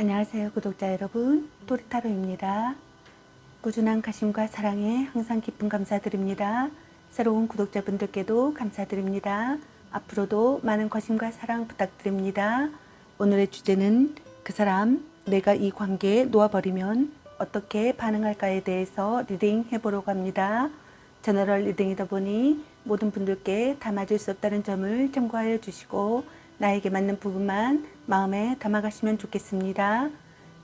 안녕하세요 구독자 여러분, 토리타로입니다. 꾸준한 관심과 사랑에 항상 깊은 감사드립니다. 새로운 구독자분들께도 감사드립니다. 앞으로도 많은 관심과 사랑 부탁드립니다. 오늘의 주제는 그 사람, 내가 이 관계에 놓아버리면 어떻게 반응할까에 대해서 리딩 해보려고 합니다. 제너럴 리딩이다 보니 모든 분들께 다 맞을 수 없다는 점을 참고하여 주시고 나에게 맞는 부분만 마음에 담아가시면 좋겠습니다.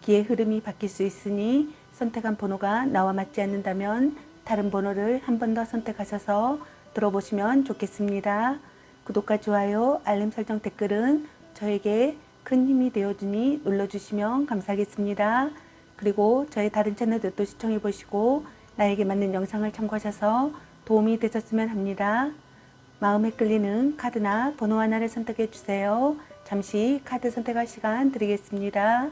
기의 흐름이 바뀔 수 있으니 선택한 번호가 나와 맞지 않는다면 다른 번호를 한 번 더 선택하셔서 들어보시면 좋겠습니다. 구독과 좋아요, 알림 설정, 댓글은 저에게 큰 힘이 되어주니 눌러주시면 감사하겠습니다. 그리고 저의 다른 채널들도 시청해 보시고 나에게 맞는 영상을 참고하셔서 도움이 되셨으면 합니다. 마음에 끌리는 카드나 번호 하나를 선택해 주세요. 잠시 카드 선택할 시간 드리겠습니다.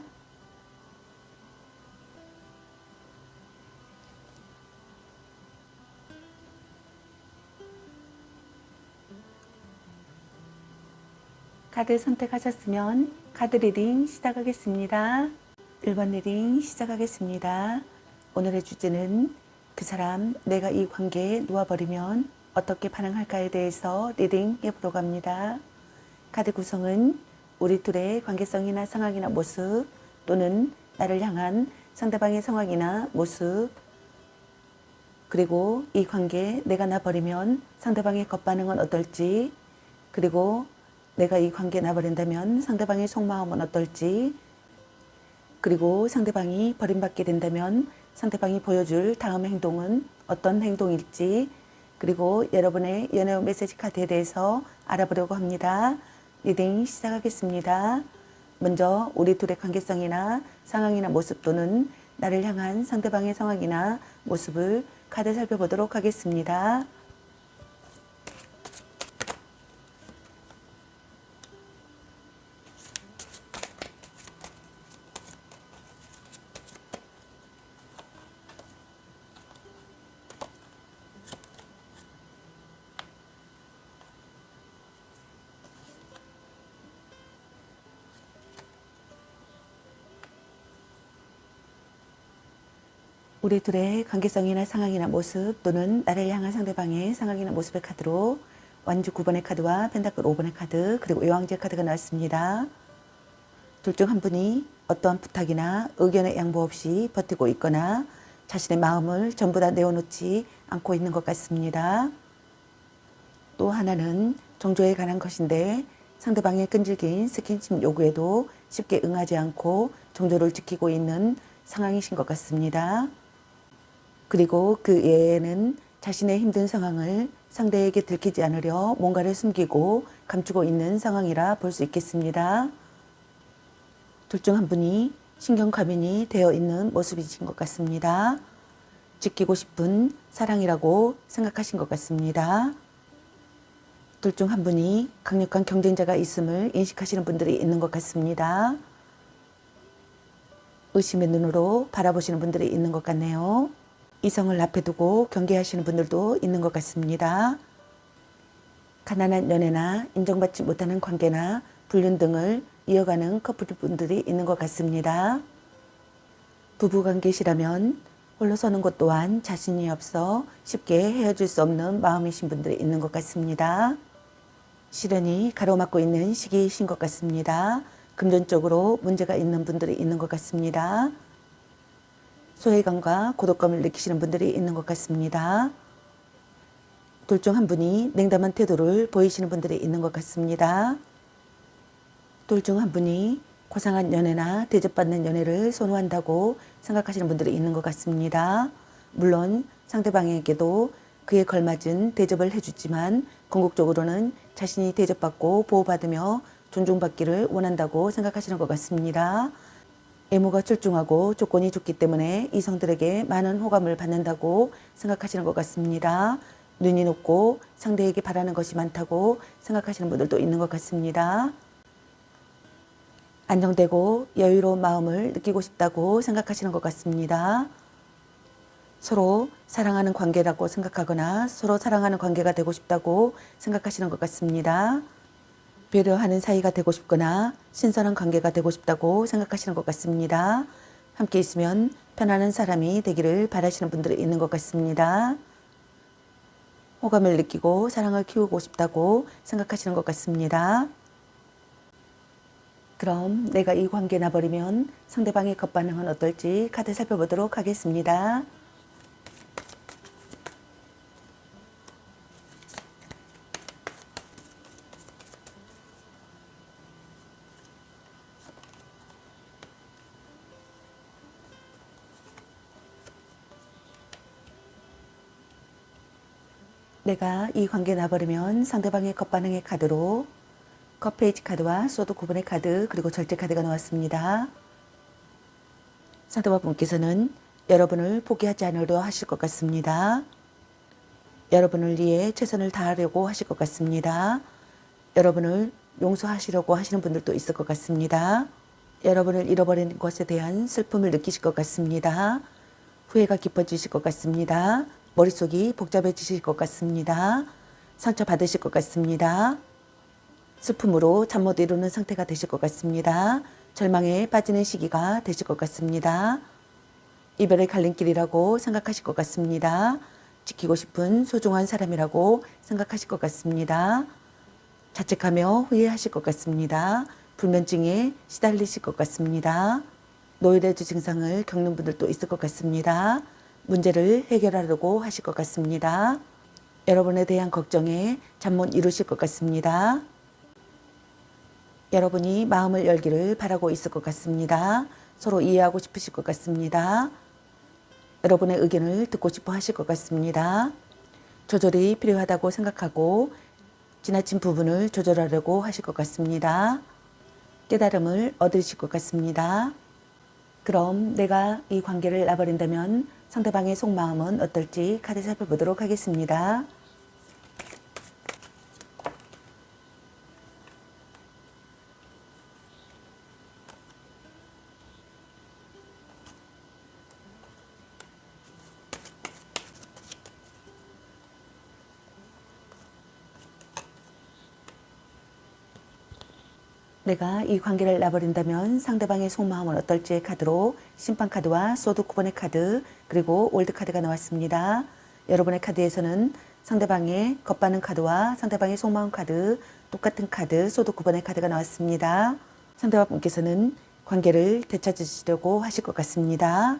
카드 선택하셨으면 카드 리딩 시작하겠습니다. 1번 리딩 시작하겠습니다. 오늘의 주제는 그 사람, 내가 이 관계에 놓아버리면 어떻게 반응할까에 대해서 리딩 해보려고 합니다. 카드 구성은 우리 둘의 관계성이나 상황이나 모습 또는 나를 향한 상대방의 상황이나 모습, 그리고 이 관계에 내가 놔버리면 상대방의 겉반응은 어떨지, 그리고 내가 이 관계에 놔버린다면 상대방의 속마음은 어떨지, 그리고 상대방이 버림받게 된다면 상대방이 보여줄 다음 행동은 어떤 행동일지, 그리고 여러분의 연애 메시지 카드에 대해서 알아보려고 합니다. 리딩 시작하겠습니다. 먼저 우리 둘의 관계성이나 상황이나 모습 또는 나를 향한 상대방의 상황이나 모습을 카드 살펴보도록 하겠습니다. 우리 둘의 관계성이나 상황이나 모습 또는 나를 향한 상대방의 상황이나 모습의 카드로 완주 9번의 카드와 펜타클 5번의 카드 그리고 여왕제 카드가 나왔습니다. 둘 중 한 분이 어떠한 부탁이나 의견의 양보 없이 버티고 있거나 자신의 마음을 전부 다 내어놓지 않고 있는 것 같습니다. 또 하나는 정조에 관한 것인데 상대방의 끈질긴 스킨십 요구에도 쉽게 응하지 않고 정조를 지키고 있는 상황이신 것 같습니다. 그리고 그 외에는 자신의 힘든 상황을 상대에게 들키지 않으려 뭔가를 숨기고 감추고 있는 상황이라 볼 수 있겠습니다. 둘 중 한 분이 신경과민이 되어 있는 모습이신 것 같습니다. 지키고 싶은 사랑이라고 생각하신 것 같습니다. 둘 중 한 분이 강력한 경쟁자가 있음을 인식하시는 분들이 있는 것 같습니다. 의심의 눈으로 바라보시는 분들이 있는 것 같네요. 이성을 앞에 두고 경계하시는 분들도 있는 것 같습니다. 가난한 연애나 인정받지 못하는 관계나 불륜 등을 이어가는 커플분들이 있는 것 같습니다. 부부관계시라면 홀로 서는 것 또한 자신이 없어 쉽게 헤어질 수 없는 마음이신 분들이 있는 것 같습니다. 시련이 가로막고 있는 시기이신 것 같습니다. 금전적으로 문제가 있는 분들이 있는 것 같습니다. 소외감과 고독감을 느끼시는 분들이 있는 것 같습니다. 둘 중 한 분이 냉담한 태도를 보이시는 분들이 있는 것 같습니다. 둘 중 한 분이 고상한 연애나 대접받는 연애를 선호한다고 생각하시는 분들이 있는 것 같습니다. 물론 상대방에게도 그에 걸맞은 대접을 해주지만 궁극적으로는 자신이 대접받고 보호받으며 존중받기를 원한다고 생각하시는 것 같습니다. 애모가 출중하고 조건이 좋기 때문에 이성들에게 많은 호감을 받는다고 생각하시는 것 같습니다. 눈이 높고 상대에게 바라는 것이 많다고 생각하시는 분들도 있는 것 같습니다. 안정되고 여유로운 마음을 느끼고 싶다고 생각하시는 것 같습니다. 서로 사랑하는 관계라고 생각하거나 서로 사랑하는 관계가 되고 싶다고 생각하시는 것 같습니다. 배려하는 사이가 되고 싶거나 신선한 관계가 되고 싶다고 생각하시는 것 같습니다. 함께 있으면 편안한 사람이 되기를 바라시는 분들이 있는 것 같습니다. 호감을 느끼고 사랑을 키우고 싶다고 생각하시는 것 같습니다. 그럼 내가 이 관계에 나버리면 상대방의 겉반응은 어떨지 카드 살펴보도록 하겠습니다. 내가 이 관계에 나버리면 상대방의 겉반응의 카드로 컵페이지 카드와 소드 9번의 카드 그리고 절제 카드가 나왔습니다. 상대방 분께서는 여러분을 포기하지 않으려 하실 것 같습니다. 여러분을 위해 최선을 다하려고 하실 것 같습니다. 여러분을 용서하시려고 하시는 분들도 있을 것 같습니다. 여러분을 잃어버린 것에 대한 슬픔을 느끼실 것 같습니다. 후회가 깊어지실 것 같습니다. 머릿속이 복잡해지실 것 같습니다. 상처받으실 것 같습니다. 슬픔으로 잠 못 이루는 상태가 되실 것 같습니다. 절망에 빠지는 시기가 되실 것 같습니다. 이별의 갈림길이라고 생각하실 것 같습니다. 지키고 싶은 소중한 사람이라고 생각하실 것 같습니다. 자책하며 후회하실 것 같습니다. 불면증에 시달리실 것 같습니다. 노이로제 증상을 겪는 분들도 있을 것 같습니다. 문제를 해결하려고 하실 것 같습니다. 여러분에 대한 걱정에 잠 못 이루실 것 같습니다. 여러분이 마음을 열기를 바라고 있을 것 같습니다. 서로 이해하고 싶으실 것 같습니다. 여러분의 의견을 듣고 싶어 하실 것 같습니다. 조절이 필요하다고 생각하고 지나친 부분을 조절하려고 하실 것 같습니다. 깨달음을 얻으실 것 같습니다. 그럼 내가 이 관계를 놔버린다면 상대방의 속마음은 어떨지 카드 살펴보도록 하겠습니다. 내가 이 관계를 놔버린다면 상대방의 속마음은 어떨지의 카드로 심판카드와 소드 9번의 카드 그리고 월드카드가 나왔습니다. 여러분의 카드에서는 상대방의 겉반응 카드와 상대방의 속마음 카드 똑같은 카드 소드 9번의 카드가 나왔습니다. 상대방 분께서는 관계를 되찾으시려고 하실 것 같습니다.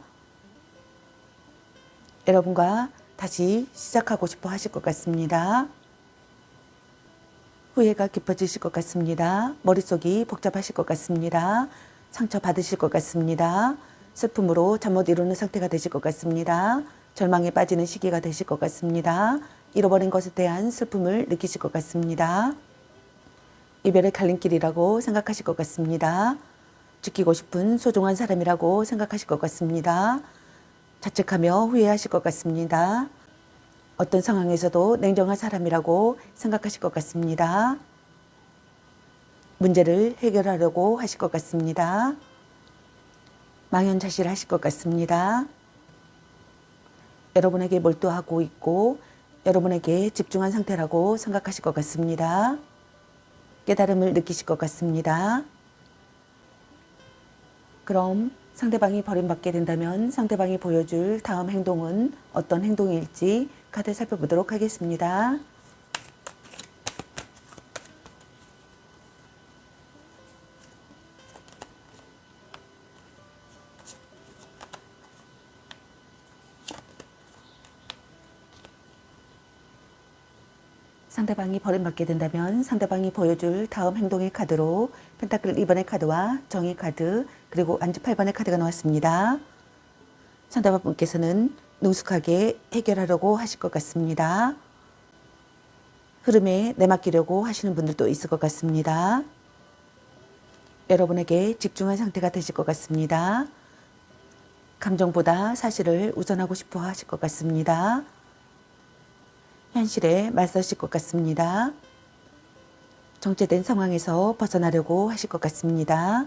여러분과 다시 시작하고 싶어 하실 것 같습니다. 후회가 깊어지실 것 같습니다. 머릿속이 복잡하실 것 같습니다. 상처받으실 것 같습니다. 슬픔으로 잠 못 이루는 상태가 되실 것 같습니다. 절망에 빠지는 시기가 되실 것 같습니다. 잃어버린 것에 대한 슬픔을 느끼실 것 같습니다. 이별의 갈림길이라고 생각하실 것 같습니다. 지키고 싶은 소중한 사람이라고 생각하실 것 같습니다. 자책하며 후회하실 것 같습니다. 어떤 상황에서도 냉정한 사람이라고 생각하실 것 같습니다. 문제를 해결하려고 하실 것 같습니다. 망연자실하실 것 같습니다. 여러분에게 몰두하고 있고 여러분에게 집중한 상태라고 생각하실 것 같습니다. 깨달음을 느끼실 것 같습니다. 그럼 상대방이 버림받게 된다면 상대방이 보여줄 다음 행동은 어떤 행동일지 카드 살펴보도록 하겠습니다. 상대방이 버림받게 된다면 상대방이 보여줄 다음 행동의 카드로 펜타클 2번의 카드와 정의 카드 그리고 안지 8번의 카드가 나왔습니다. 상대방 분께서는 능숙하게 해결하려고 하실 것 같습니다. 흐름에 내맡기려고 하시는 분들도 있을 것 같습니다. 여러분에게 집중한 상태가 되실 것 같습니다. 감정보다 사실을 우선하고 싶어 하실 것 같습니다. 현실에 맞서실 것 같습니다. 정체된 상황에서 벗어나려고 하실 것 같습니다.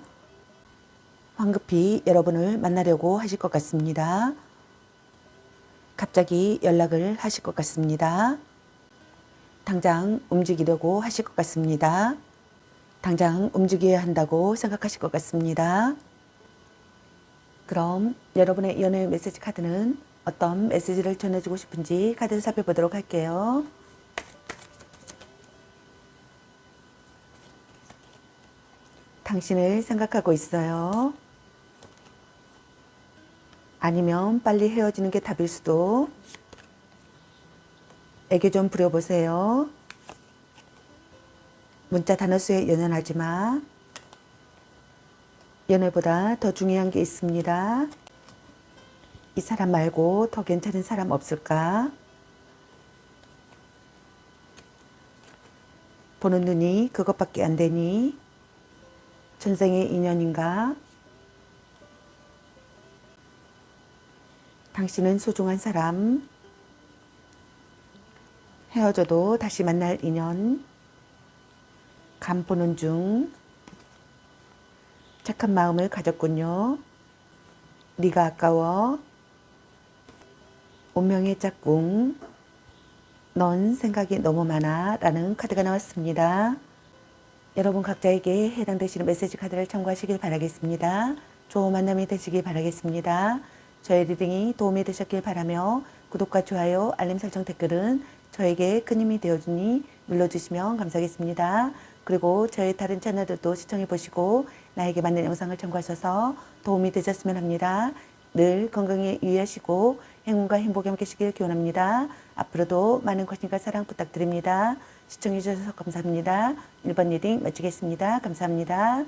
황급히 여러분을 만나려고 하실 것 같습니다. 갑자기 연락을 하실 것 같습니다. 당장 움직이려고 하실 것 같습니다. 당장 움직여야 한다고 생각하실 것 같습니다. 그럼 여러분의 연애 메시지 카드는 어떤 메시지를 전해주고 싶은지 카드를 살펴보도록 할게요. 당신을 생각하고 있어요. 아니면 빨리 헤어지는 게 답일 수도. 애교 좀 부려보세요. 문자 단어수에 연연하지 마. 연애보다 더 중요한 게 있습니다. 이 사람 말고 더 괜찮은 사람 없을까? 보는 눈이 그것밖에 안 되니? 전생의 인연인가? 당신은 소중한 사람. 헤어져도 다시 만날 인연. 간 보는 중. 착한 마음을 가졌군요. 네가 아까워. 운명의 짝꿍. 넌 생각이 너무 많아 라는 카드가 나왔습니다. 여러분 각자에게 해당되시는 메시지 카드를 참고하시길 바라겠습니다. 좋은 만남이 되시길 바라겠습니다. 저의 리딩이 도움이 되셨길 바라며 구독과 좋아요, 알림 설정, 댓글은 저에게 큰 힘이 되어주니 눌러주시면 감사하겠습니다. 그리고 저의 다른 채널들도 시청해 보시고 나에게 맞는 영상을 참고하셔서 도움이 되셨으면 합니다. 늘 건강에 유의하시고 행운과 행복에 함께하시길 기원합니다. 앞으로도 많은 관심과 사랑 부탁드립니다. 시청해 주셔서 감사합니다. 1번 리딩 마치겠습니다. 감사합니다.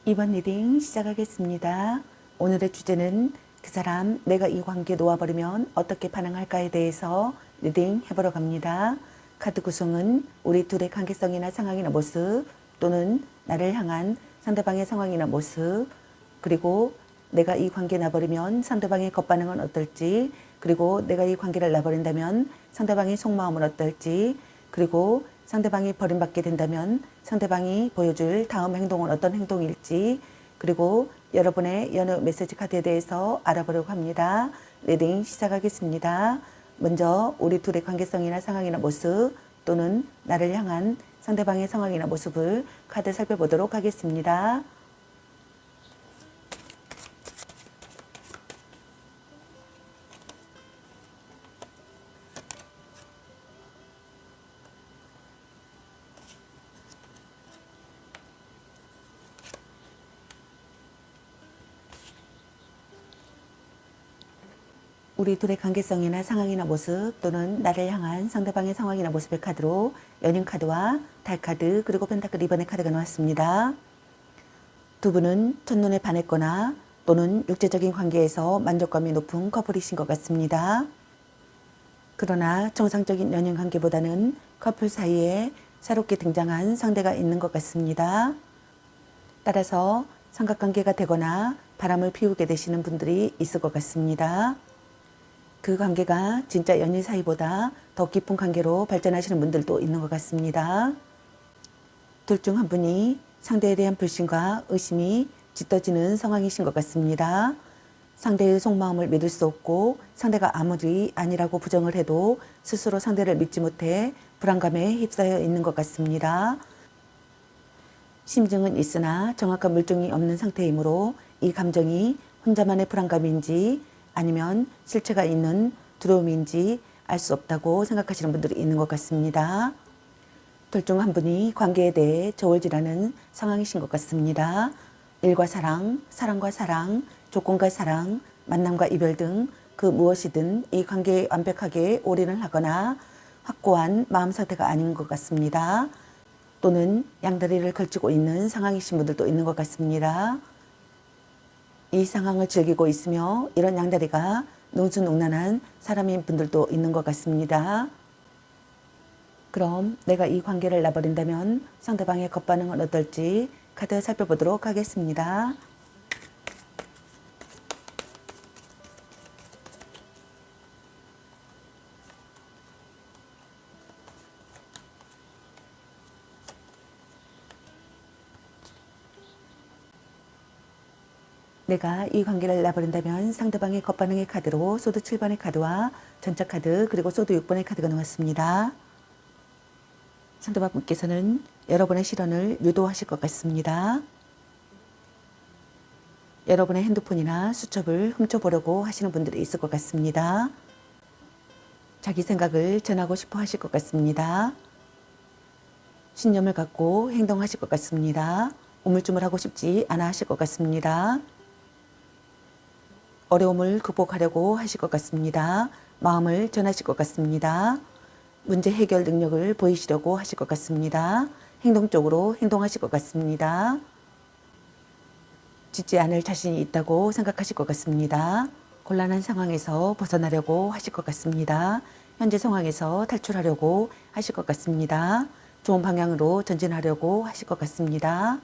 2번 리딩 시작하겠습니다. 오늘의 주제는 그 사람 내가 이 관계 놓아버리면 어떻게 반응할까에 대해서 리딩 해보러 갑니다. 카드 구성은 우리 둘의 관계성이나 상황이나 모습 또는 나를 향한 상대방의 상황이나 모습 그리고 내가 이 관계 놔버리면 상대방의 겉반응은 어떨지 그리고 내가 이 관계를 놔버린다면 상대방의 속마음은 어떨지 그리고 상대방이 버림받게 된다면 상대방이 보여줄 다음 행동은 어떤 행동일지 그리고 여러분의 연애 메시지 카드에 대해서 알아보려고 합니다. 리딩 시작하겠습니다. 먼저 우리 둘의 관계성이나 상황이나 모습 또는 나를 향한 상대방의 상황이나 모습을 카드 살펴보도록 하겠습니다. 우리 둘의 관계성이나 상황이나 모습 또는 나를 향한 상대방의 상황이나 모습의 카드로 연인 카드와 달 카드 그리고 펜타클 2번의 카드가 나왔습니다. 두 분은 첫눈에 반했거나 또는 육체적인 관계에서 만족감이 높은 커플이신 것 같습니다. 그러나 정상적인 연인 관계보다는 커플 사이에 새롭게 등장한 상대가 있는 것 같습니다. 따라서 삼각관계가 되거나 바람을 피우게 되시는 분들이 있을 것 같습니다. 그 관계가 진짜 연인 사이보다 더 깊은 관계로 발전하시는 분들도 있는 것 같습니다. 둘 중 한 분이 상대에 대한 불신과 의심이 짙어지는 상황이신 것 같습니다. 상대의 속마음을 믿을 수 없고 상대가 아무리 아니라고 부정을 해도 스스로 상대를 믿지 못해 불안감에 휩싸여 있는 것 같습니다. 심증은 있으나 정확한 물증이 없는 상태이므로 이 감정이 혼자만의 불안감인지 아니면 실체가 있는 두려움인지 알 수 없다고 생각하시는 분들이 있는 것 같습니다. 둘 중 한 분이 관계에 대해 저울질하는 상황이신 것 같습니다. 일과 사랑, 사랑과 사랑, 조건과 사랑, 만남과 이별 등 그 무엇이든 이 관계에 완벽하게 올인을 하거나 확고한 마음 상태가 아닌 것 같습니다. 또는 양다리를 걸치고 있는 상황이신 분들도 있는 것 같습니다. 이 상황을 즐기고 있으며 이런 양다리가 능수능란한 사람인 분들도 있는 것 같습니다. 그럼 내가 이 관계를 놔버린다면 상대방의 겉반응은 어떨지 카드 살펴보도록 하겠습니다. 내가 이 관계를 놔버린다면 상대방의 겉반응의 카드로 소드 7번의 카드와 전차 카드 그리고 소드 6번의 카드가 나왔습니다. 상대방분께서는 여러분의 실언을 유도하실 것 같습니다. 여러분의 핸드폰이나 수첩을 훔쳐보려고 하시는 분들이 있을 것 같습니다. 자기 생각을 전하고 싶어 하실 것 같습니다. 신념을 갖고 행동하실 것 같습니다. 우물쭈물하고 싶지 않아 하실 것 같습니다. 어려움을 극복하려고 하실 것 같습니다. 마음을 전하실 것 같습니다. 문제 해결 능력을 보이시려고 하실 것 같습니다. 행동적으로 행동하실 것 같습니다. 짓지 않을 자신이 있다고 생각하실 것 같습니다. 곤란한 상황에서 벗어나려고 하실 것 같습니다. 현재 상황에서 탈출하려고 하실 것 같습니다. 좋은 방향으로 전진하려고 하실 것 같습니다.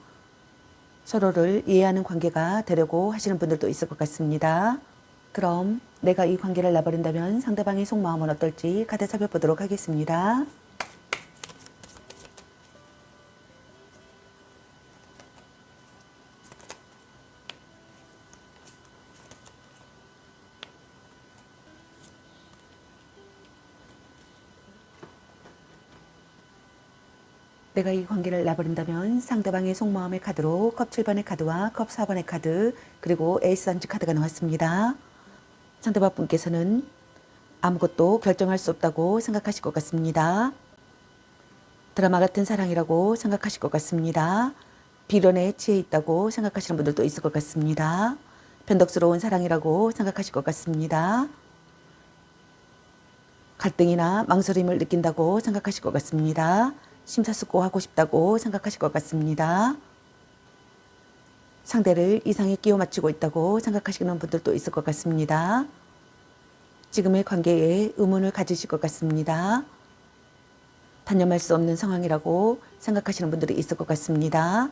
서로를 이해하는 관계가 되려고 하시는 분들도 있을 것 같습니다. 그럼 내가 이 관계를 놔버린다면 상대방의 속마음은 어떨지 카드 살펴보도록 하겠습니다. 내가 이 관계를 놔버린다면 상대방의 속마음의 카드로 컵 7번의 카드와 컵 4번의 카드 그리고 에이스 한지 카드가 나왔습니다. 상대방 분께서는 아무것도 결정할 수 없다고 생각하실 것 같습니다. 드라마 같은 사랑이라고 생각하실 것 같습니다. 비련에 취해 있다고 생각하시는 분들도 있을 것 같습니다. 변덕스러운 사랑이라고 생각하실 것 같습니다. 갈등이나 망설임을 느낀다고 생각하실 것 같습니다. 심사숙고하고 싶다고 생각하실 것 같습니다. 상대를 이상에 끼워 맞추고 있다고 생각하시는 분들도 있을 것 같습니다. 지금의 관계에 의문을 가지실 것 같습니다. 단념할 수 없는 상황이라고 생각하시는 분들이 있을 것 같습니다.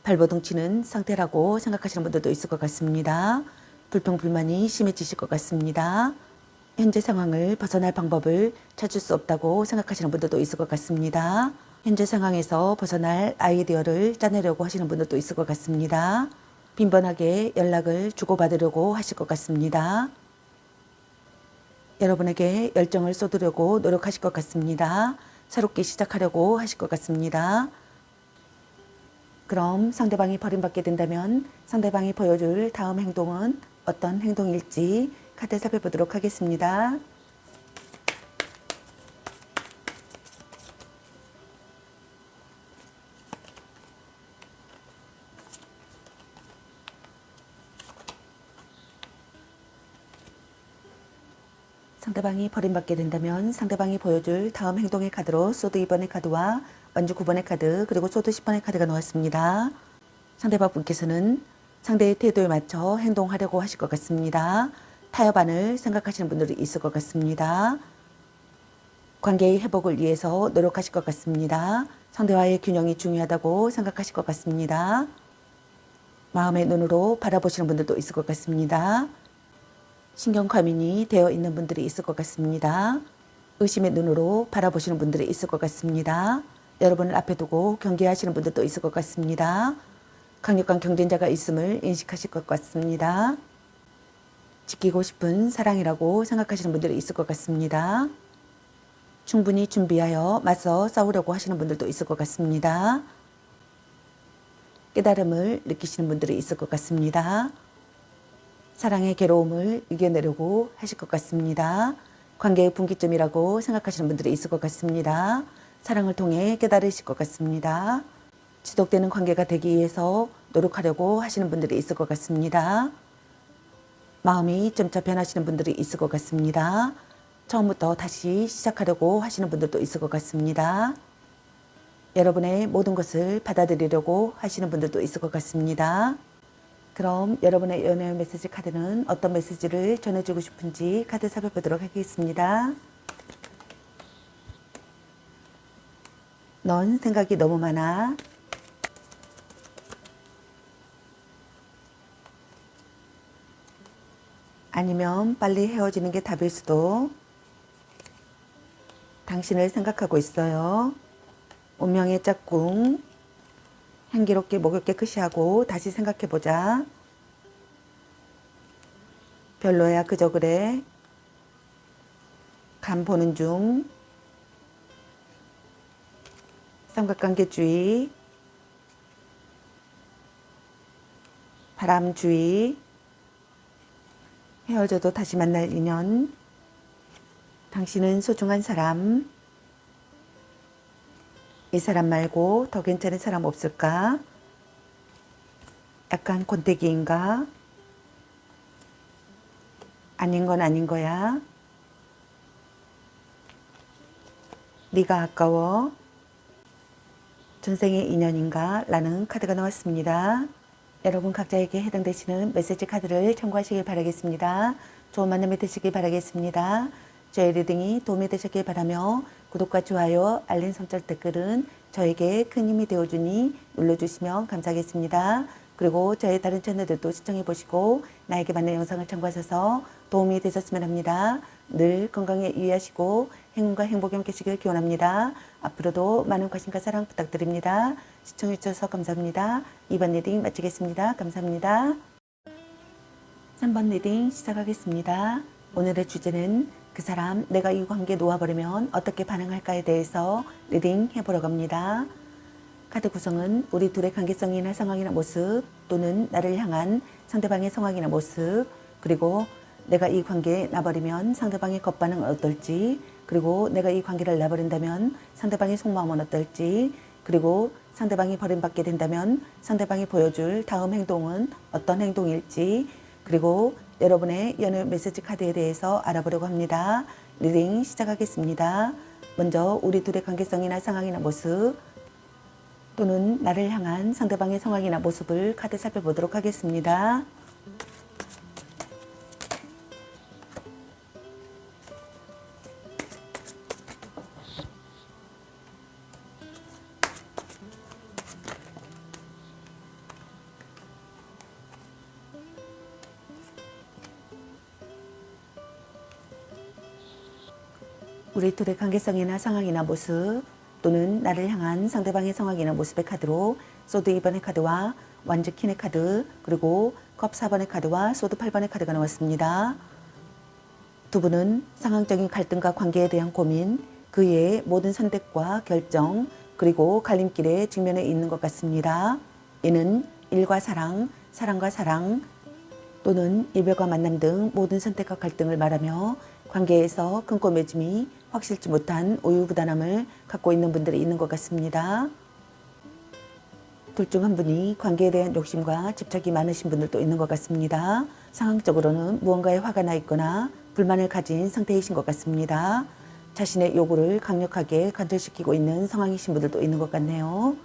발버둥 치는 상태라고 생각하시는 분들도 있을 것 같습니다. 불평불만이 심해지실 것 같습니다. 현재 상황을 벗어날 방법을 찾을 수 없다고 생각하시는 분들도 있을 것 같습니다. 현재 상황에서 벗어날 아이디어를 짜내려고 하시는 분들도 있을 것 같습니다. 빈번하게 연락을 주고받으려고 하실 것 같습니다. 여러분에게 열정을 쏟으려고 노력하실 것 같습니다. 새롭게 시작하려고 하실 것 같습니다. 그럼 상대방이 버림받게 된다면 상대방이 보여줄 다음 행동은 어떤 행동일지 카드 살펴보도록 하겠습니다. 상대방이 버림받게 된다면 상대방이 보여줄 다음 행동의 카드로 소드 2번의 카드와 완주 9번의 카드 그리고 소드 10번의 카드가 나왔습니다. 상대방 분께서는 상대의 태도에 맞춰 행동하려고 하실 것 같습니다. 타협안을 생각하시는 분들이 있을 것 같습니다. 관계의 회복을 위해서 노력하실 것 같습니다. 상대와의 균형이 중요하다고 생각하실 것 같습니다. 마음의 눈으로 바라보시는 분들도 있을 것 같습니다. 신경 과민이 되어 있는 분들이 있을 것 같습니다. 의심의 눈으로 바라보시는 분들이 있을 것 같습니다. 여러분을 앞에 두고 경계하시는 분들도 있을 것 같습니다. 강력한 경쟁자가 있음을 인식하실 것 같습니다. 지키고 싶은 사랑이라고 생각하시는 분들이 있을 것 같습니다. 충분히 준비하여 맞서 싸우려고 하시는 분들도 있을 것 같습니다. 깨달음을 느끼시는 분들이 있을 것 같습니다. 사랑의 괴로움을 이겨내려고 하실 것 같습니다. 관계의 분기점이라고 생각하시는 분들이 있을 것 같습니다. 사랑을 통해 깨달으실 것 같습니다. 지속되는 관계가 되기 위해서 노력하려고 하시는 분들이 있을 것 같습니다. 마음이 점차 변하시는 분들이 있을 것 같습니다. 처음부터 다시 시작하려고 하시는 분들도 있을 것 같습니다. 여러분의 모든 것을 받아들이려고 하시는 분들도 있을 것 같습니다. 그럼 여러분의 연애 메시지 카드는 어떤 메시지를 전해주고 싶은지 카드 살펴보도록 하겠습니다. 넌 생각이 너무 많아. 아니면 빨리 헤어지는 게 답일 수도. 당신을 생각하고 있어요. 운명의 짝꿍. 향기롭게 목을 깨끗이 하고 다시 생각해보자. 별로야 그저 그래. 간 보는 중. 삼각관계주의, 바람주의, 헤어져도 다시 만날 인연, 당신은 소중한 사람, 이 사람 말고 더 괜찮은 사람 없을까? 약간 권태기인가? 아닌 건 아닌 거야. 네가 아까워. 전생의 인연인가? 라는 카드가 나왔습니다. 여러분 각자에게 해당되시는 메시지 카드를 참고하시길 바라겠습니다. 좋은 만남이 되시길 바라겠습니다. 저의 리딩이 도움이 되셨길 바라며 구독과 좋아요, 알림 설정 댓글은 저에게 큰 힘이 되어주니 눌러주시면 감사하겠습니다. 그리고 저의 다른 채널들도 시청해 보시고 나에게 맞는 영상을 참고하셔서 도움이 되셨으면 합니다. 늘 건강에 유의하시고 행운과 행복이 함께하시길 기원합니다. 앞으로도 많은 관심과 사랑 부탁드립니다. 시청해 주셔서 감사합니다. 2번 리딩 마치겠습니다. 감사합니다. 3번 리딩 시작하겠습니다. 오늘의 주제는 그 사람, 내가 이 관계 놓아버리면 어떻게 반응할까에 대해서 리딩 해보려고 합니다. 카드 구성은 우리 둘의 관계성이나 상황이나 모습, 또는 나를 향한 상대방의 상황이나 모습, 그리고 내가 이 관계에 놔버리면 상대방의 겉반응은 어떨지, 그리고 내가 이 관계를 놔버린다면 상대방의 속마음은 어떨지, 그리고 상대방이 버림받게 된다면 상대방이 보여줄 다음 행동은 어떤 행동일지, 그리고 여러분의 연애 메시지 카드에 대해서 알아보려고 합니다. 리딩 시작하겠습니다. 먼저 우리 둘의 관계성이나 상황이나 모습, 또는 나를 향한 상대방의 상황이나 모습을 카드 살펴보도록 하겠습니다. 우리 둘의 관계성이나 상황이나 모습, 또는 나를 향한 상대방의 상황이나 모습의 카드로 소드 2번의 카드와 완즈 퀸의 카드, 그리고 컵 4번의 카드와 소드 8번의 카드가 나왔습니다. 두 분은 상황적인 갈등과 관계에 대한 고민, 그 외의 모든 선택과 결정, 그리고 갈림길에 직면해 있는 것 같습니다. 이는 일과 사랑, 사랑과 사랑, 또는 이별과 만남 등 모든 선택과 갈등을 말하며 관계에서 끊고 맺음이 확실치 못한 우유부단함을 갖고 있는 분들이 있는 것 같습니다. 둘 중 한 분이 관계에 대한 욕심과 집착이 많으신 분들도 있는 것 같습니다. 상황적으로는 무언가에 화가 나 있거나 불만을 가진 상태이신 것 같습니다. 자신의 요구를 강력하게 관철시키고 있는 상황이신 분들도 있는 것 같네요.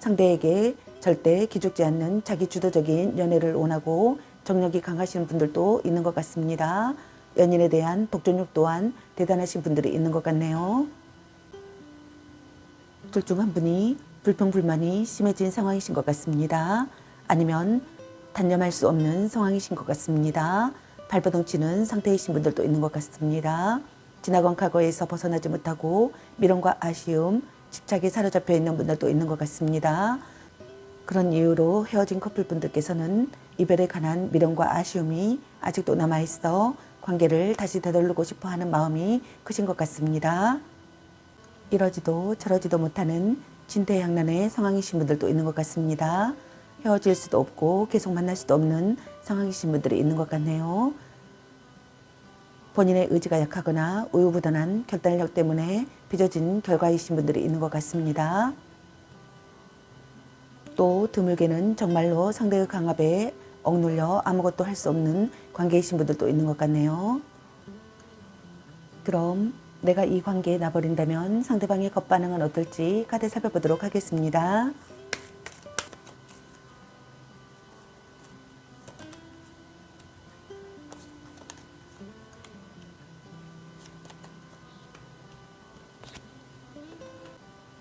상대에게 절대 기죽지 않는 자기 주도적인 연애를 원하고 정력이 강하신 분들도 있는 것 같습니다. 연인에 대한 독존욕 또한 대단하신 분들이 있는 것 같네요. 둘 중 한 분이 불평불만이 심해진 상황이신 것 같습니다. 아니면 단념할 수 없는 상황이신 것 같습니다. 발버둥 치는 상태이신 분들도 있는 것 같습니다. 지나간 과거에서 벗어나지 못하고 미련과 아쉬움, 집착에 사로잡혀 있는 분들도 있는 것 같습니다. 그런 이유로 헤어진 커플분들께서는 이별에 관한 미련과 아쉬움이 아직도 남아있어 관계를 다시 되돌리고 싶어하는 마음이 크신 것 같습니다. 이러지도 저러지도 못하는 진퇴양난의 상황이신 분들도 있는 것 같습니다. 헤어질 수도 없고 계속 만날 수도 없는 상황이신 분들이 있는 것 같네요. 본인의 의지가 약하거나 우유부단한 결단력 때문에 빚어진 결과이신 분들이 있는 것 같습니다. 또 드물게는 정말로 상대의 강압에 억눌려 아무것도 할 수 없는 관계이신 분들도 있는 것 같네요. 그럼 내가 이 관계에 놔버린다면 상대방의 겉반응은 어떨지 카드 살펴보도록 하겠습니다.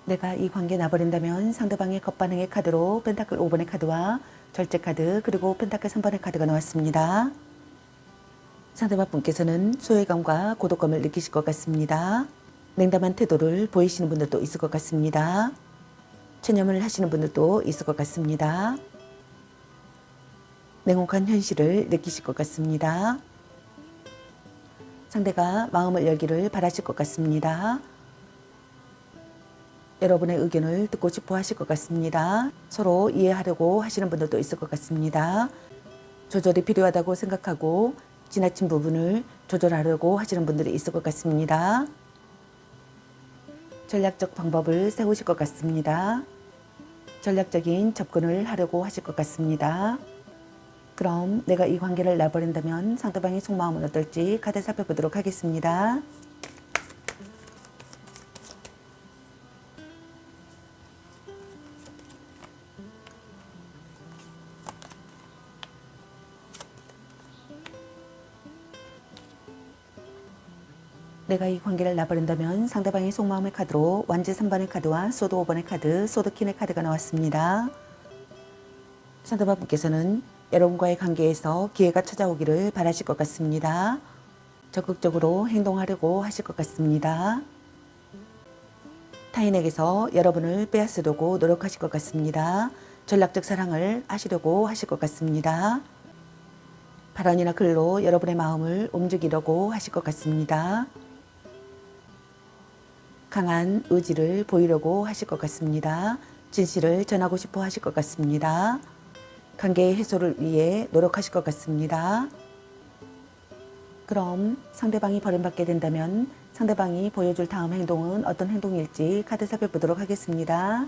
내가 이 관계에 놔버린다면 상대방의 겉반응의 카드로 펜타클 5번의 카드와 절제 카드, 그리고 펜타클 3번의 카드가 나왔습니다. 상대방 분께서는 소외감과 고독감을 느끼실 것 같습니다. 냉담한 태도를 보이시는 분들도 있을 것 같습니다. 체념을 하시는 분들도 있을 것 같습니다. 냉혹한 현실을 느끼실 것 같습니다. 상대가 마음을 열기를 바라실 것 같습니다. 여러분의 의견을 듣고 싶어 하실 것 같습니다. 서로 이해하려고 하시는 분들도 있을 것 같습니다. 조절이 필요하다고 생각하고 지나친 부분을 조절하려고 하시는 분들이 있을 것 같습니다. 전략적 방법을 세우실 것 같습니다. 전략적인 접근을 하려고 하실 것 같습니다. 그럼 내가 이 관계를 놔버린다면 상대방의 속마음은 어떨지 카드 살펴보도록 하겠습니다. 내가 이 관계를 놔버린다면 상대방의 속마음의 카드로 완지 3번의 카드와 소드 5번의 카드, 소드 퀸의 카드가 나왔습니다. 상대방분께서는 여러분과의 관계에서 기회가 찾아오기를 바라실 것 같습니다. 적극적으로 행동하려고 하실 것 같습니다. 타인에게서 여러분을 빼앗으려고 노력하실 것 같습니다. 전략적 사랑을 하시려고 하실 것 같습니다. 발언이나 글로 여러분의 마음을 움직이려고 하실 것 같습니다. 강한 의지를 보이려고 하실 것 같습니다. 진실을 전하고 싶어 하실 것 같습니다. 관계의 해소를 위해 노력하실 것 같습니다. 그럼 상대방이 버림받게 된다면 상대방이 보여줄 다음 행동은 어떤 행동일지 카드 살펴보도록 하겠습니다.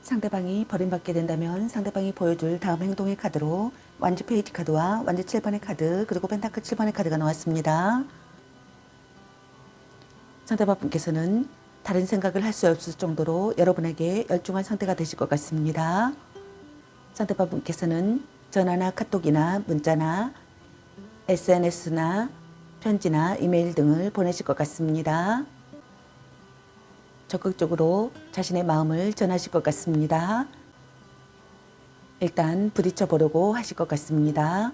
상대방이 버림받게 된다면 상대방이 보여줄 다음 행동의 카드로 완지 페이지 카드와 완지 7번의 카드 그리고 펜타클 7번의 카드가 나왔습니다. 상대방분께서는 다른 생각을 할 수 없을 정도로 여러분에게 열중한 상태가 되실 것 같습니다. 상대방분께서는 전화나 카톡이나 문자나 SNS나 편지나 이메일 등을 보내실 것 같습니다. 적극적으로 자신의 마음을 전하실 것 같습니다. 일단 부딪혀 보려고 하실 것 같습니다.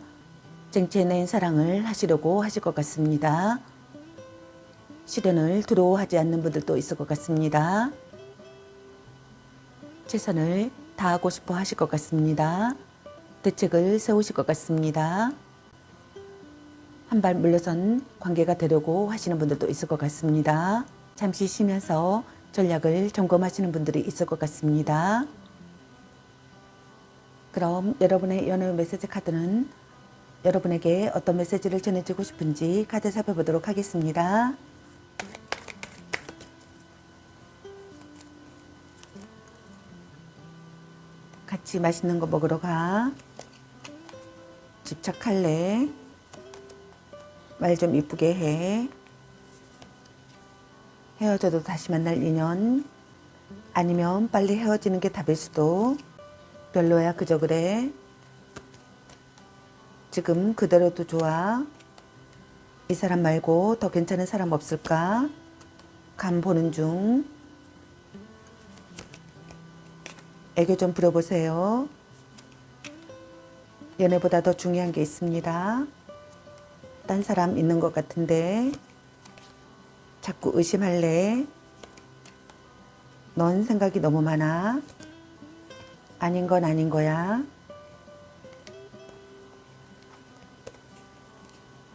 쟁취해낸 사랑을 하시려고 하실 것 같습니다. 시련을 두려워하지 않는 분들도 있을 것 같습니다. 최선을 다하고 싶어 하실 것 같습니다. 대책을 세우실 것 같습니다. 한 발 물러선 관계가 되려고 하시는 분들도 있을 것 같습니다. 잠시 쉬면서 전략을 점검하시는 분들이 있을 것 같습니다. 그럼 여러분의 연애 메시지 카드는 여러분에게 어떤 메시지를 전해주고 싶은지 카드 살펴보도록 하겠습니다. 같이 맛있는 거 먹으러 가. 집착할래. 말 좀 이쁘게 해. 헤어져도 다시 만날 인연. 아니면 빨리 헤어지는 게 답일 수도. 별로야 그저 그래. 지금 그대로도 좋아. 이 사람 말고 더 괜찮은 사람 없을까? 간 보는 중. 애교 좀 부려보세요. 연애보다 더 중요한 게 있습니다. 딴 사람 있는 것 같은데 자꾸 의심할래? 넌 생각이 너무 많아. 아닌 건 아닌 거야.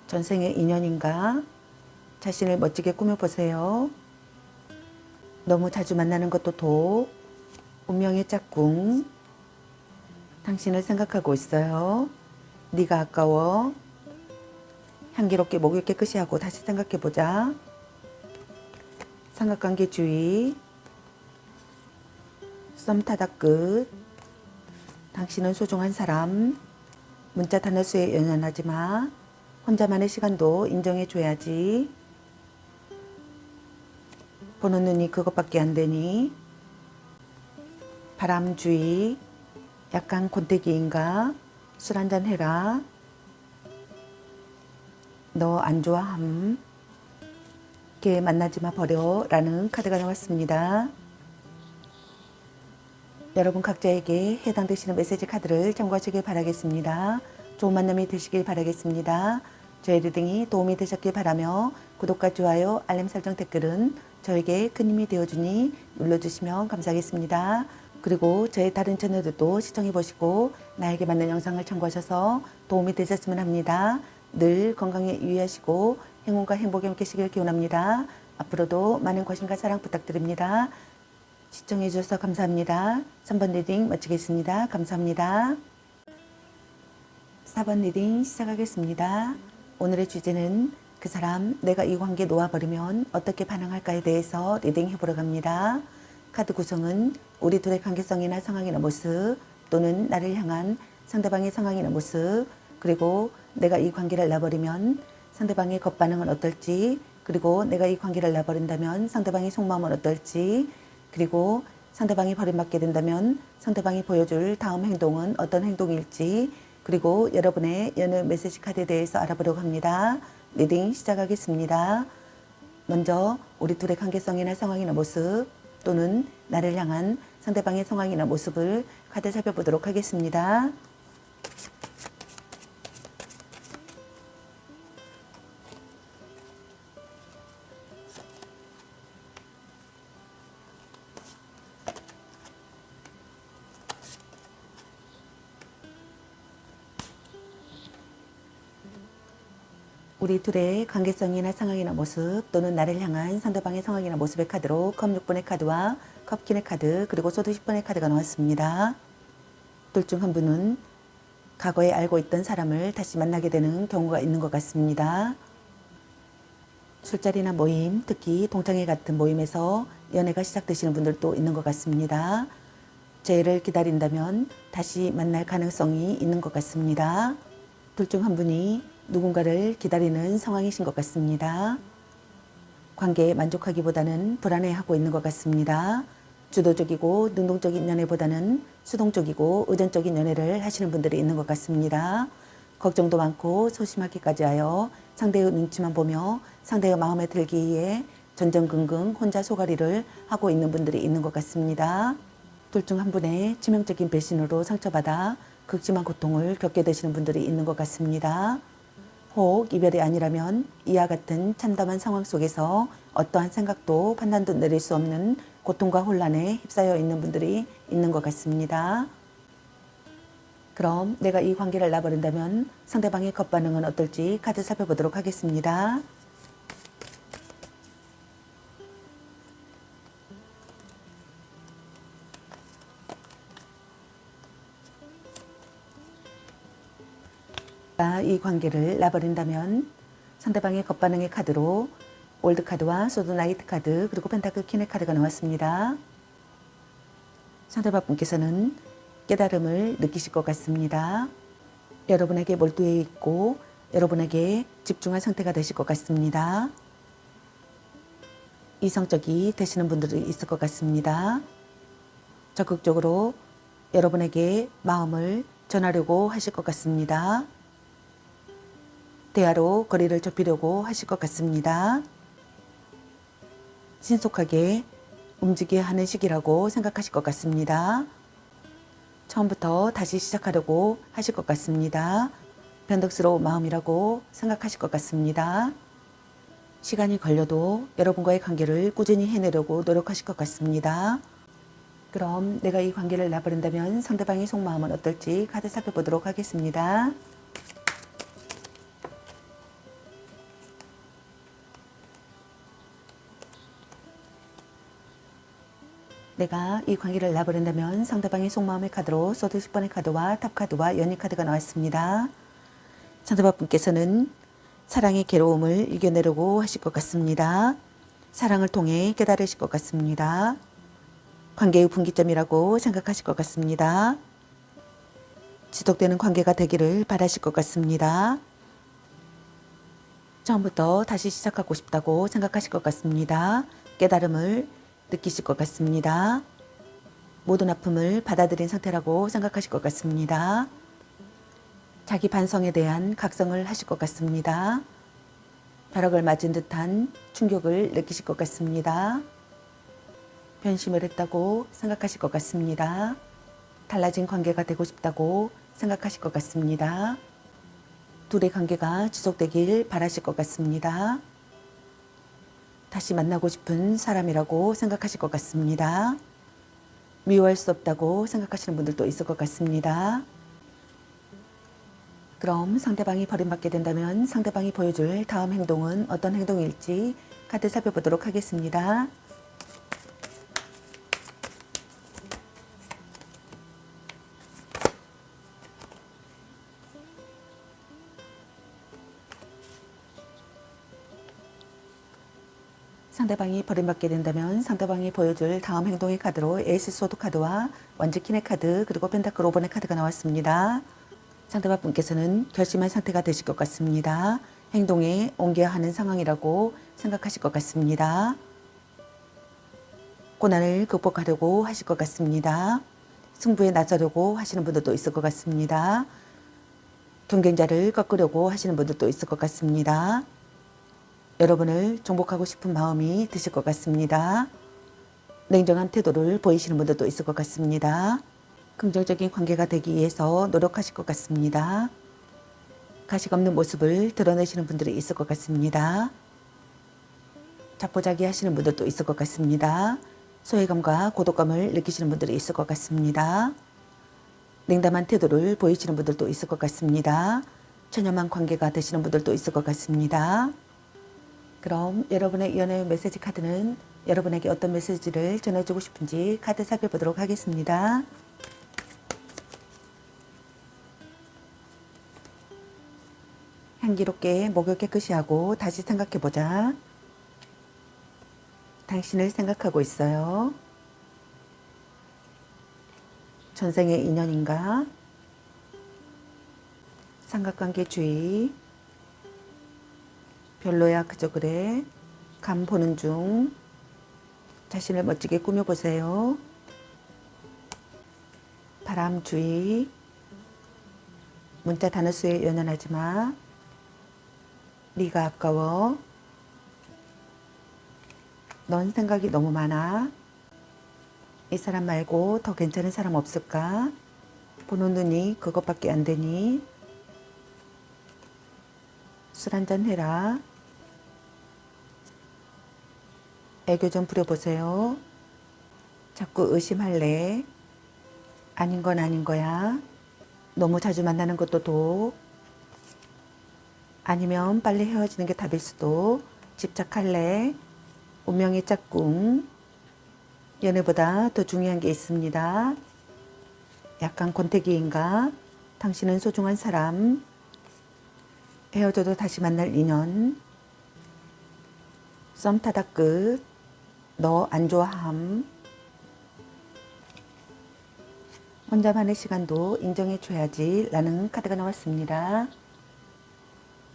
전생의 인연인가? 자신을 멋지게 꾸며보세요. 너무 자주 만나는 것도 독. 운명의 짝꿍. 당신을 생각하고 있어요. 네가 아까워. 향기롭게 목욕 깨끗이 하고 다시 생각해보자. 삼각관계 주의. 썸 타다 끝. 당신은 소중한 사람. 문자 단어 수에 연연하지 마. 혼자만의 시간도 인정해줘야지. 보는 눈이 그것밖에 안 되니. 바람 주의. 약간 곤태기인가? 술 한잔 해라. 너 안 좋아함. 걔 만나지 마 버려 라는 카드가 나왔습니다. 여러분 각자에게 해당되시는 메시지 카드를 참고하시길 바라겠습니다. 좋은 만남이 되시길 바라겠습니다. 저희 리딩이 도움이 되셨길 바라며 구독과 좋아요, 알림 설정 댓글은 저에게 큰 힘이 되어주니 눌러주시면 감사하겠습니다. 그리고 저의 다른 채널들도 시청해 보시고 나에게 맞는 영상을 참고하셔서 도움이 되셨으면 합니다. 늘 건강에 유의하시고 행운과 행복에 함께시길 기원합니다. 앞으로도 많은 관심과 사랑 부탁드립니다. 시청해 주셔서 감사합니다. 3번 리딩 마치겠습니다. 감사합니다. 4번 리딩 시작하겠습니다. 오늘의 주제는 그 사람, 내가 이 관계 놓아버리면 어떻게 반응할까에 대해서 리딩 해보러 갑니다. 카드 구성은 우리 둘의 관계성이나 상황이나 모습, 또는 나를 향한 상대방의 상황이나 모습, 그리고 내가 이 관계를 놔버리면 상대방의 겉반응은 어떨지, 그리고 내가 이 관계를 놔버린다면 상대방의 속마음은 어떨지, 그리고 상대방이 버림받게 된다면 상대방이 보여줄 다음 행동은 어떤 행동일지, 그리고 여러분의 연애 메시지 카드에 대해서 알아보려고 합니다. 리딩 시작하겠습니다. 먼저 우리 둘의 관계성이나 상황이나 모습, 또는 나를 향한 상대방의 상황이나 모습을 카드 살펴보도록 하겠습니다. 우리 둘의 관계성이나 상황이나 모습, 또는 나를 향한 상대방의 상황이나 모습의 카드로 컵 6번의 카드와 컵 퀸의 카드, 그리고 소드 10번의 카드가 나왔습니다. 둘 중 한 분은 과거에 알고 있던 사람을 다시 만나게 되는 경우가 있는 것 같습니다. 술자리나 모임, 특히 동창회 같은 모임에서 연애가 시작되시는 분들도 있는 것 같습니다. 재회를 기다린다면 다시 만날 가능성이 있는 것 같습니다. 둘 중 한 분이 누군가를 기다리는 상황이신 것 같습니다. 관계에 만족하기보다는 불안해하고 있는 것 같습니다. 주도적이고 능동적인 연애보다는 수동적이고 의존적인 연애를 하시는 분들이 있는 것 같습니다. 걱정도 많고 소심하기까지 하여 상대의 눈치만 보며 상대의 마음에 들기에 전전긍긍 혼자 소가리를 하고 있는 분들이 있는 것 같습니다. 둘 중 한 분의 치명적인 배신으로 상처받아 극심한 고통을 겪게 되시는 분들이 있는 것 같습니다. 혹 이별이 아니라면 이와 같은 참담한 상황 속에서 어떠한 생각도 판단도 내릴 수 없는 고통과 혼란에 휩싸여 있는 분들이 있는 것 같습니다. 그럼 내가 이 관계를 놔버린다면 상대방의 겉반응은 어떨지 카드 살펴보도록 하겠습니다. 이 관계를 놔버린다면 상대방의 겉반응의 카드로 올드 카드와 소드 나이트 카드, 그리고 펜타클 퀸의 카드가 나왔습니다. 상대방 분께서는 깨달음을 느끼실 것 같습니다. 여러분에게 몰두해 있고 여러분에게 집중한 상태가 되실 것 같습니다. 이성적이 되시는 분들이 있을 것 같습니다. 적극적으로 여러분에게 마음을 전하려고 하실 것 같습니다. 대화로 거리를 좁히려고 하실 것 같습니다. 신속하게 움직여야 하는 시기라고 생각하실 것 같습니다. 처음부터 다시 시작하려고 하실 것 같습니다. 변덕스러운 마음이라고 생각하실 것 같습니다. 시간이 걸려도 여러분과의 관계를 꾸준히 해내려고 노력하실 것 같습니다. 그럼 내가 이 관계를 놔버린다면 상대방의 속마음은 어떨지 카드 살펴보도록 하겠습니다. 내가 이 관계를 놔버린다면 상대방의 속마음의 카드로 소드 10번의 카드와 탑 카드와 연인 카드가 나왔습니다. 상대방 분께서는 사랑의 괴로움을 이겨내려고 하실 것 같습니다. 사랑을 통해 깨달으실 것 같습니다. 관계의 분기점이라고 생각하실 것 같습니다. 지속되는 관계가 되기를 바라실 것 같습니다. 처음부터 다시 시작하고 싶다고 생각하실 것 같습니다. 깨달음을 느끼실 것 같습니다. 모든 아픔을 받아들인 상태라고 생각하실 것 같습니다. 자기 반성에 대한 각성을 하실 것 같습니다. 벼락을 맞은 듯한 충격을 느끼실 것 같습니다. 변심을 했다고 생각하실 것 같습니다. 달라진 관계가 되고 싶다고 생각하실 것 같습니다. 둘의 관계가 지속되길 바라실 것 같습니다. 다시 만나고 싶은 사람이라고 생각하실 것 같습니다. 미워할 수 없다고 생각하시는 분들도 있을 것 같습니다. 그럼 상대방이 버림받게 된다면 상대방이 보여줄 다음 행동은 어떤 행동일지 카드 살펴보도록 하겠습니다. 상대방이 버림받게 된다면 상대방이 보여줄 다음 행동의 카드로 에이스 소드 카드와 원즈킨의 카드 그리고 펜타클 5번의 카드가 나왔습니다. 상대방 분께서는 결심한 상태가 되실 것 같습니다. 행동에 옮겨야 하는 상황이라고 생각하실 것 같습니다. 고난을 극복하려고 하실 것 같습니다. 승부에 나서려고 하시는 분들도 있을 것 같습니다. 경쟁자를 꺾으려고 하시는 분들도 있을 것 같습니다. 여러분을 정복하고 싶은 마음이 드실 것 같습니다. 냉정한 태도를 보이시는 분들도 있을 것 같습니다. 긍정적인 관계가 되기 위해서 노력하실 것 같습니다. 가식 없는 모습을 드러내시는 분들이 있을 것 같습니다. 자포자기 하시는 분들도 있을 것 같습니다. 소외감과 고독감을 느끼시는 분들이 있을 것 같습니다. 냉담한 태도를 보이시는 분들도 있을 것 같습니다. 천연한 관계가 되시는 분들도 있을 것 같습니다. 그럼 여러분의 연애 메시지 카드는 여러분에게 어떤 메시지를 전해주고 싶은지 카드 살펴보도록 하겠습니다. 향기롭게 목을 깨끗이 하고 다시 생각해보자. 당신을 생각하고 있어요. 전생의 인연인가? 삼각관계 주의. 별로야 그저 그래. 감 보는 중. 자신을 멋지게 꾸며보세요. 바람 주의. 문자 단어 수에 연연하지 마. 네가 아까워. 넌 생각이 너무 많아. 이 사람 말고 더 괜찮은 사람 없을까? 보는 눈이 그것밖에 안 되니? 술 한잔 해라. 애교 좀 부려보세요. 자꾸 의심할래. 아닌 건 아닌 거야. 너무 자주 만나는 것도 독. 아니면 빨리 헤어지는 게 답일 수도. 집착할래. 운명의 짝꿍. 연애보다 더 중요한 게 있습니다. 약간 권태기인가? 당신은 소중한 사람. 헤어져도 다시 만날 인연. 썸 타다 끝. 너 안 좋아함. 혼자만의 시간도 인정해줘야지 라는 카드가 나왔습니다.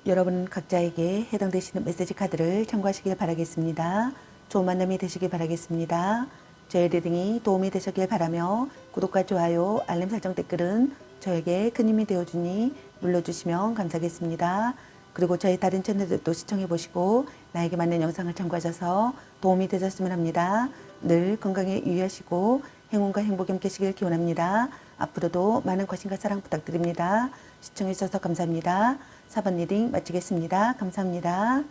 여러분 각자에게 해당되시는 메시지 카드를 참고하시길 바라겠습니다. 좋은 만남이 되시길 바라겠습니다. 저의 리딩이 도움이 되셨길 바라며 구독과 좋아요, 알림 설정 댓글은 저에게 큰 힘이 되어주니 눌러주시면 감사하겠습니다. 그리고 저희 다른 채널들도 시청해보시고 나에게 맞는 영상을 참고하셔서 도움이 되셨으면 합니다. 늘 건강에 유의하시고 행운과 행복이 함께하시길 기원합니다. 앞으로도 많은 관심과 사랑 부탁드립니다. 시청해주셔서 감사합니다. 4번 리딩 마치겠습니다. 감사합니다.